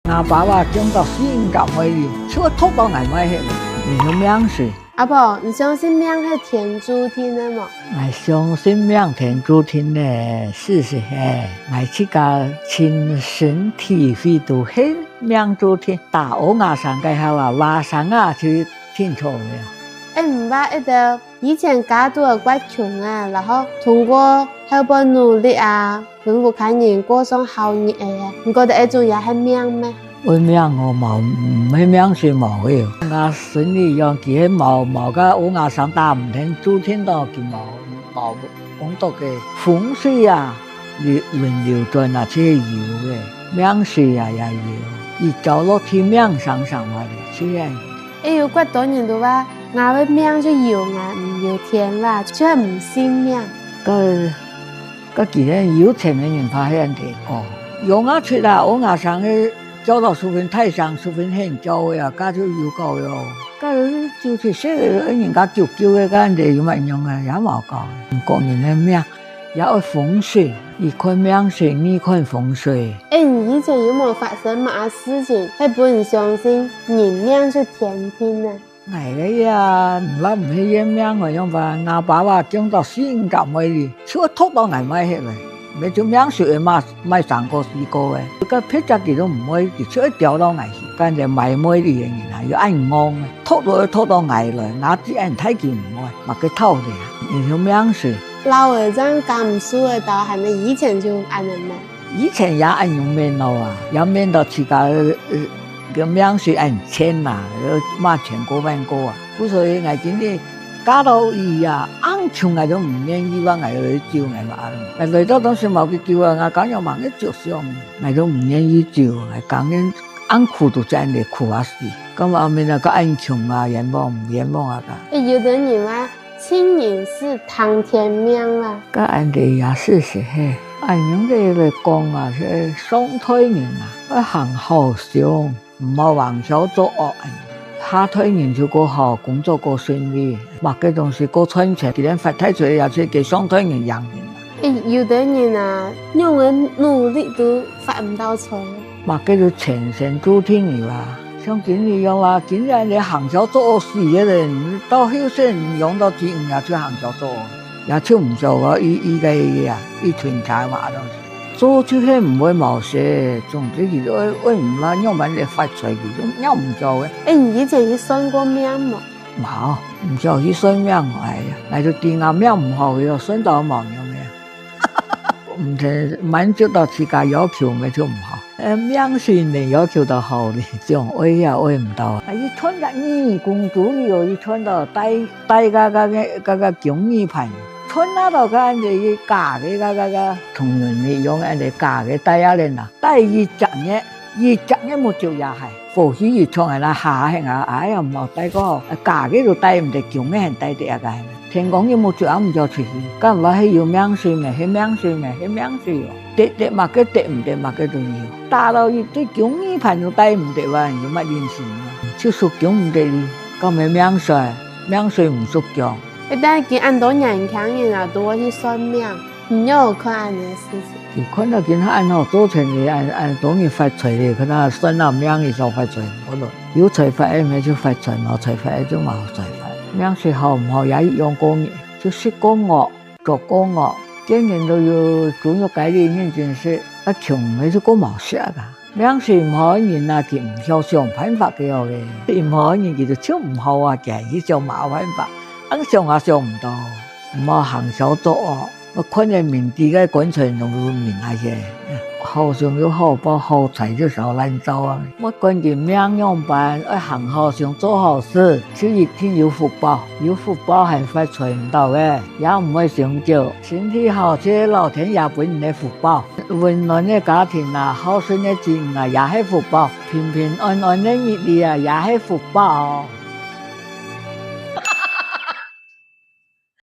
阿爸話講到性格為了，所以拖到挨買去，你有命水。阿婆，你相信命係天注定的嗎？我相信命天注定的，是誒，我自家親身體會到係命注定。大烏鴉上嘅後啊，話上啊就聽錯了。唔怕一到以前家都係怪窮啊，然後通過後輩努力啊，幸福家人過上好日子啊，你覺得一種也係命咩？我命我冇，唔係命水冇嘅。我孫女養佢冇個烏鴉上打唔聽，注定到佢冇講到嘅風水啊，輪流轉啊，這有嘅命水啊也有，而走落去命上話嘅，這樣。有幾多人都話，我嘅命就有啊，唔有天啦，就係唔信命。個幾人有錢嘅人怕人哋講，有我出啦，烏鴉上嘅。走到十分太上，十分很高呀，家就有高喲。家就是說人家救嘅，家人哋有乜用啊？也冇高。個人嘅命也要風水，你看命水，你看風水。你以前有冇發生乜事情？係不人相信人命是天定的？係嘅呀，我唔係人命我樣吧？阿爸話講到性格為哩，所以拖到挨買去嚟。咪做命水嘛，咪上過試過嘅，個撇隻佢都唔會，佢一掉到危險，跟住買妹啲嘢啊，要按安嘅，拖到危來，哪啲人睇見唔會，咪佢偷嘅，你做命水。老嘅真咁數嘅，但係你以前就按人咩？以前也按用面咯啊，有面到自家個命水按錢呐，嘛全過萬個啊，所以我今日。假到伊啊，硬窮我都唔願意話我去照我話，我嚟到當時冇去叫啊，我講要問一着相，我都唔願意照，我講緊硬苦都真係苦啊死，咁後面啊個硬窮啊，冤枉唔冤枉啊個。有的人話親人是當天命啦，個人哋也是嘿，按用嘅嚟講啊，係雙推人啊，一行好相，唔好橫手作惡。下推人就過好，工作過順利，或嘅東西過春錢，佢哋發太出嚟也是給雙推人養人。有的人啊，用嘅努力都發唔到財，或嘅就前程注定嚟話，像今日樣話，今日你行小做事嘅人，到後生用到錢也去行小做，也超唔做個依個嘢啊，依團財嘛都。做出去唔會冇事，總之佢都為唔啦，因為你發財佢都又唔做嘅。你以前去算過命冇？冇，唔做去算命嚟到電話命唔好嘅，算到冇用嘅。唔係滿足到自家要求咪就唔好。命算你要求到好嘅，仲愛也愛唔到。一穿到你公主又一穿到帶個公女盤。穿那度個人哋假嘅個同人哋用人哋假嘅帶下嚟啦，帶一隻冇做也係，或許要穿係啦下係啊，哎呀唔好帶個假嘅就帶唔得，強嘅係帶得啊個。聽講要冇做唔做出去，咁話係要命水咪係命水咪係命水咯，得嘛嘅得唔得嘛嘅都要，大到一啲強嘅盤都帶唔得話，有乜練習啊？就屬強唔得哩，咁咪命水唔屬強。但係按到人強人啊，都會去算命，唔有看按嘅事情。佢看到見他按好做成嘅，按當然發財嘅，佢那算到命嘅就發財，嗰度有財發嘅咪就發財，冇財發嘅就冇財發。命水好唔好也用過嘅，就識過惡，做過惡，人人都要總要改變呢件事，一窮咪就過冇事噶。命水唔好人啊，佢唔曉想辦法嘅嘅，唔好人佢就超唔好啊，佢係想冇辦法。想也想唔到，唔好行小作哦。我看見面地嘅乾脆都唔明下嘅，好想要好報好財就少難做啊！我關鍵命樣辦，一行好想做好事，就一定有福報，有福報係發財唔到嘅，也唔會成就。身體好，這老天爺俾你福報，溫暖嘅家庭啊，孝順嘅子女啊，也係福報，平平安安嘅日子啊，也係福報。